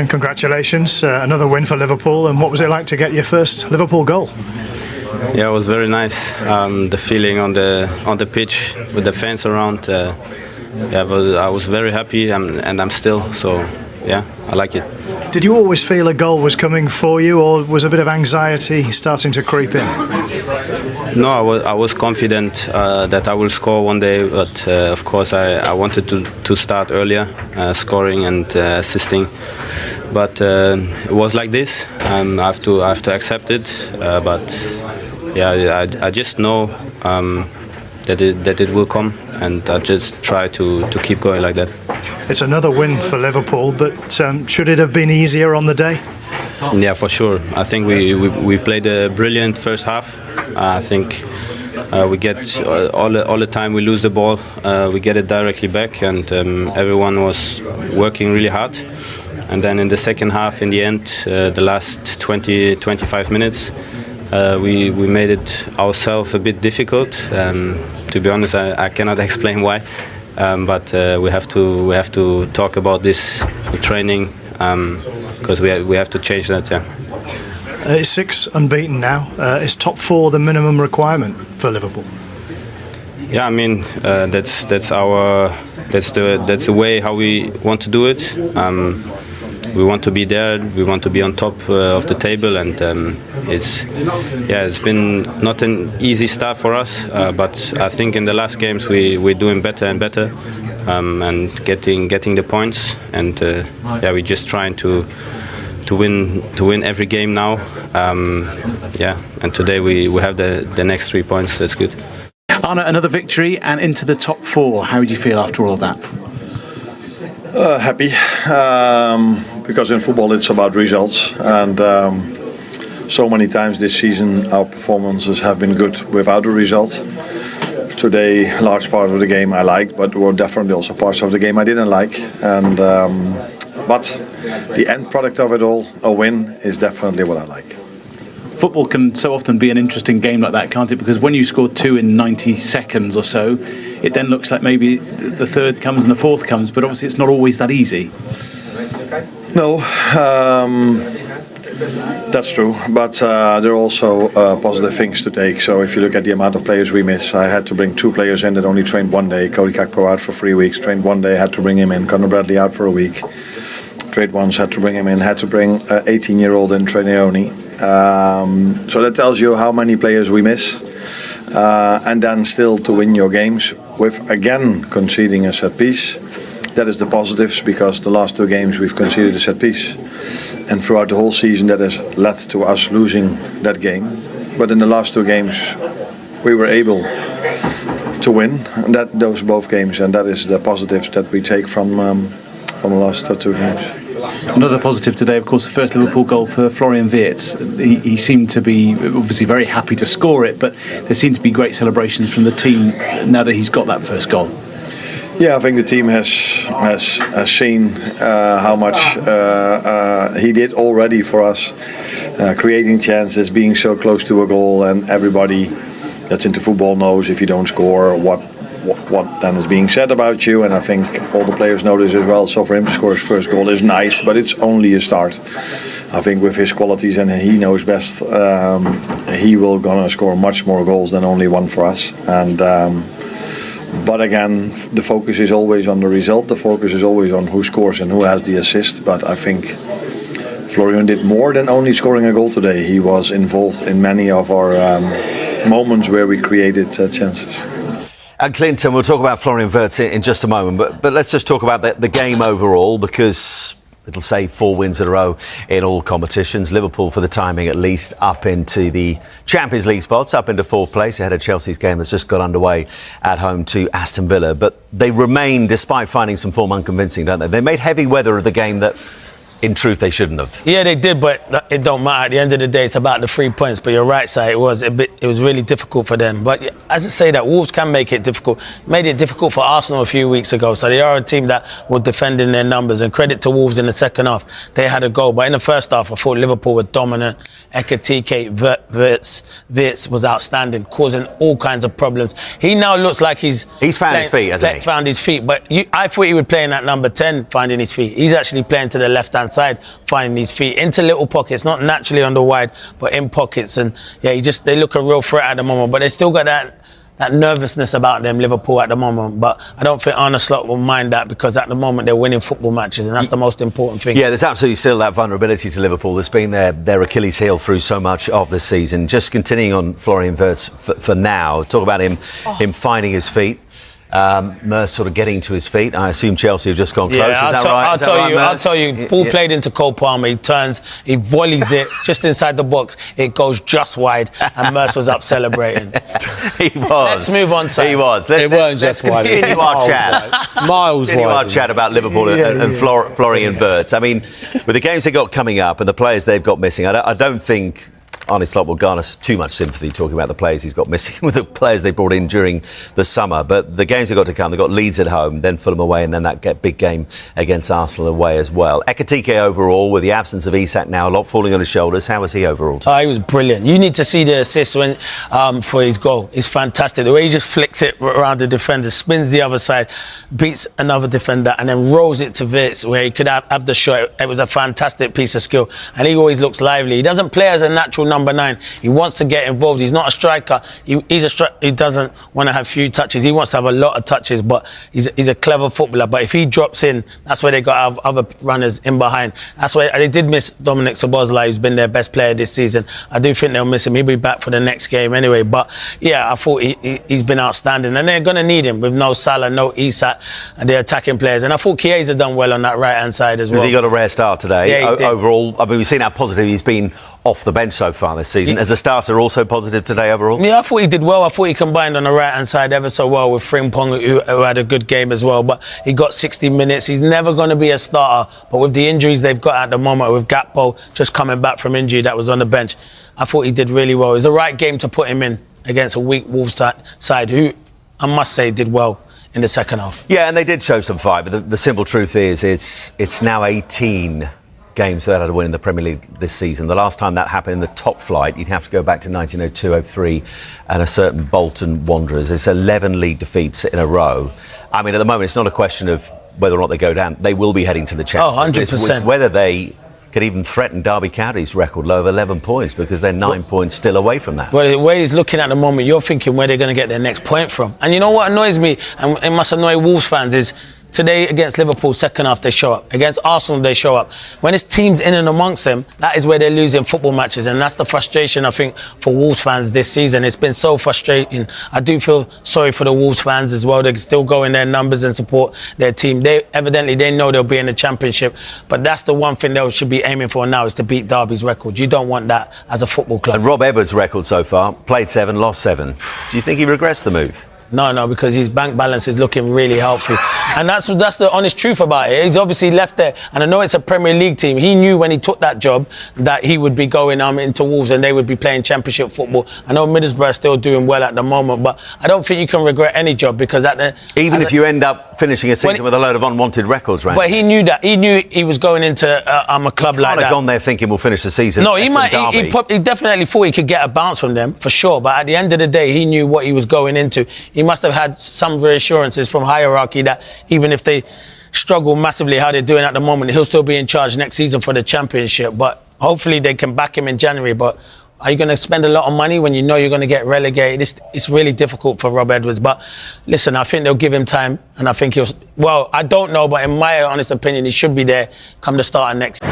And congratulations, another win for Liverpool. And what was it like to get your first Liverpool goal? Yeah, it was very nice. The feeling on the pitch with the fans around. I was very happy, and I'm still. So, yeah, I like it. Did you always feel a goal was coming for you, or was a bit of anxiety starting to creep in? No, I was confident that I will score one day, but of course I wanted to start earlier, scoring and assisting. But it was like this. I have to accept it. But yeah, I just know that it will come, and I just try to keep going like that. It's another win for Liverpool, but should it have been easier on the day? Yeah, for sure. I think we played a brilliant first half. I think we get all the time we lose the ball, we get it directly back, and everyone was working really hard. And then in the second half, in the end, the last 20-25 minutes, we made it ourselves a bit difficult. To be honest, I cannot explain why, but we have to talk about this training. Because we have to change that. Yeah. It's 6 unbeaten now. Is top 4 the minimum requirement for Liverpool? Yeah, I mean that's the way how we want to do it. We want to be there. We want to be on top of the table, and it's been not an easy start for us. But I think in the last games we're doing better and better. And getting the points, and we're just trying to win every game now. And today we have the next 3 points. That's good. Arne, another victory and into the top 4. How do you feel after all of that? Happy, because in football it's about results, and so many times this season our performances have been good without a result. Today, large part of the game I liked, but there were definitely also parts of the game I didn't like. And but the end product of it all, a win, is definitely what I like. Football can so often be an interesting game like that, can't it? Because when you score 2 in 90 seconds or so, it then looks like maybe the third comes and the fourth comes, but obviously it's not always that easy. No. That's true, but there are also positive things to take. So if you look at the amount of players we miss, I had to bring 2 players in that only trained 1 day. Cody Gakpo out for 3 weeks, trained 1 day, had to bring him in. Conor Bradley out for a week, trained once, had to bring him in. Had to bring 18-year-old in, Trainioni. So that tells you how many players we miss. And then still to win your games with, again, conceding a set piece. That is the positives, because the last 2 games we've conceded a set piece. And throughout the whole season that has led to us losing that game. But in the last 2 games we were able to win those both games, and that is the positives that we take from the last 2 games. Another positive today, of course, the first Liverpool goal for Florian Wirtz. He seemed to be obviously very happy to score it, but there seemed to be great celebrations from the team now that he's got that first goal. Yeah, I think the team has seen how much he did already for us, creating chances, being so close to a goal, and everybody that's into football knows if you don't score, what then is being said about you. And I think all the players know this as well. So for him to score his first goal is nice, but it's only a start. I think with his qualities, and he knows best, he will gonna score much more goals than only 1 for us. And but again, the focus is always on the result. The focus is always on who scores and who has the assist. But I think Florian did more than only scoring a goal today. He was involved in many of our moments where we created chances. And Clinton, we'll talk about Florian Wirtz in just a moment. But let's just talk about the game overall, because it'll say 4 wins in a row in all competitions. Liverpool, for the timing at least, up into the Champions League spots, up into 4th place ahead of Chelsea's game that's just got underway at home to Aston Villa. But they remain, despite finding some form, unconvincing, don't they? They made heavy weather of the game that, in truth, they shouldn't have. Yeah, they did, but it don't matter. At the end of the day, it's about the 3 points. But you're right, Si, it was really difficult for them. But as I say, that Wolves can make it difficult. Made it difficult for Arsenal a few weeks ago. So they are a team that will defend in their numbers. And credit to Wolves in the second half. They had a goal. But in the first half, I thought Liverpool were dominant. Ekitike, Wirtz was outstanding, causing all kinds of problems. He now looks like he's found his feet, hasn't he? Found his feet. But I thought he would play in that number 10, finding his feet. He's actually playing to the left-hand right-hand side, finding his feet into little pockets, not naturally on the wide, but in pockets. And yeah, they look a real threat at the moment, but they still got that nervousness about them, Liverpool, at the moment. But I don't think Arne Slot will mind that, because at the moment they're winning football matches, and that's the most important thing. Yeah, there's absolutely still that vulnerability to Liverpool. That's been their Achilles heel through so much of the season. Just continuing on Florian Wirtz for now, talk about him finding his feet. Merce sort of getting to his feet. I assume Chelsea have just gone close. Yeah, I'll tell you. Ball played into Cole Palmer. He turns, he volleys it just inside the box. It goes just wide, and Merce was up celebrating. He was. Let's move on, Sam. He was. It weren't just wide. Continue our chat. Miles wide. Continue our chat about Liverpool and Florian Wirtz. I mean, with the games they got coming up and the players they've got missing, I don't think Arne Slot will garner too much sympathy talking about the players he's got missing with the players they brought in during the summer. But the games they've got to come, they've got Leeds at home, then Fulham away, and then that big game against Arsenal away as well. Ekitike overall, with the absence of Isak now, a lot falling on his shoulders. How was he overall? He was brilliant. You need to see the assist for his goal. It's fantastic. The way he just flicks it around the defender, spins the other side, beats another defender, and then rolls it to Wirtz where he could have the shot. It was a fantastic piece of skill. And he always looks lively. He doesn't play as a natural number 9. He wants to get involved. He's not a striker. He doesn't want to have few touches. He wants to have a lot of touches, but he's a clever footballer. But if he drops in, that's where they got other runners in behind. That's why they did miss Dominic Szoboszlai, who's been their best player this season. I do think they'll miss him. He'll be back for the next game anyway. But yeah, I thought he's been outstanding, and they're going to need him with no Salah, no Isak, and the attacking players. And I thought Chiesa done well on that right-hand side as well. Has he got a rare start today? Yeah, overall, I mean, we've seen how positive he's been off the bench so far this season. As a starter, also positive today overall? Yeah, I thought he did well. I thought he combined on the right-hand side ever so well with Frimpong, who had a good game as well. But he got 60 minutes. He's never going to be a starter. But with the injuries they've got at the moment, with Gakpo just coming back from injury that was on the bench, I thought he did really well. It was the right game to put him in against a weak Wolves side, who I must say did well in the second half. Yeah, and they did show some fight. But the simple truth is it's now 18 games without a win in the Premier League this season. The last time that happened in the top flight, you'd have to go back to 1902-03 and a certain Bolton Wanderers. It's 11 league defeats in a row. I mean, at the moment, it's not a question of whether or not they go down. They will be heading to the Championship. 100%. It's whether they could even threaten Derby County's record low of 11 points, because they're 9 points still away from that. Well, the way he's looking at the moment, you're thinking where they're going to get their next point from. And you know what annoys me, and it must annoy Wolves fans, is today against Liverpool, second half they show up. Against Arsenal they show up. When it's teams in and amongst them, that is where they're losing football matches, and that's the frustration I think for Wolves fans this season. It's been so frustrating. I do feel sorry for the Wolves fans as well. They still go in their numbers and support their team. They know they'll be in the Championship, but that's the one thing they should be aiming for now, is to beat Derby's record. You don't want that as a football club. And Rob Edwards' record so far, played 7, lost 7. Do you think he regrets the move? No, because his bank balance is looking really healthy. And that's the honest truth about it. He's obviously left there. And I know it's a Premier League team. He knew when he took that job that he would be going into Wolves and they would be playing Championship football. I know Middlesbrough are still doing well at the moment, but I don't think you can regret any job, because even if you end up finishing a season with a load of unwanted records, right? But he knew that. He knew he was going into a club like that. He can't have gone there thinking we'll finish the season. No, he definitely thought he could get a bounce from them, for sure. But at the end of the day, he knew what he was going into. He must have had some reassurances from hierarchy that even if they struggle massively how they're doing at the moment, he'll still be in charge next season for the Championship. But hopefully they can back him in January. But are you going to spend a lot of money when you know you're going to get relegated? It's really difficult for Rob Edwards. But listen, I think they'll give him time, and I think I don't know, but in my honest opinion, he should be there come the start of next.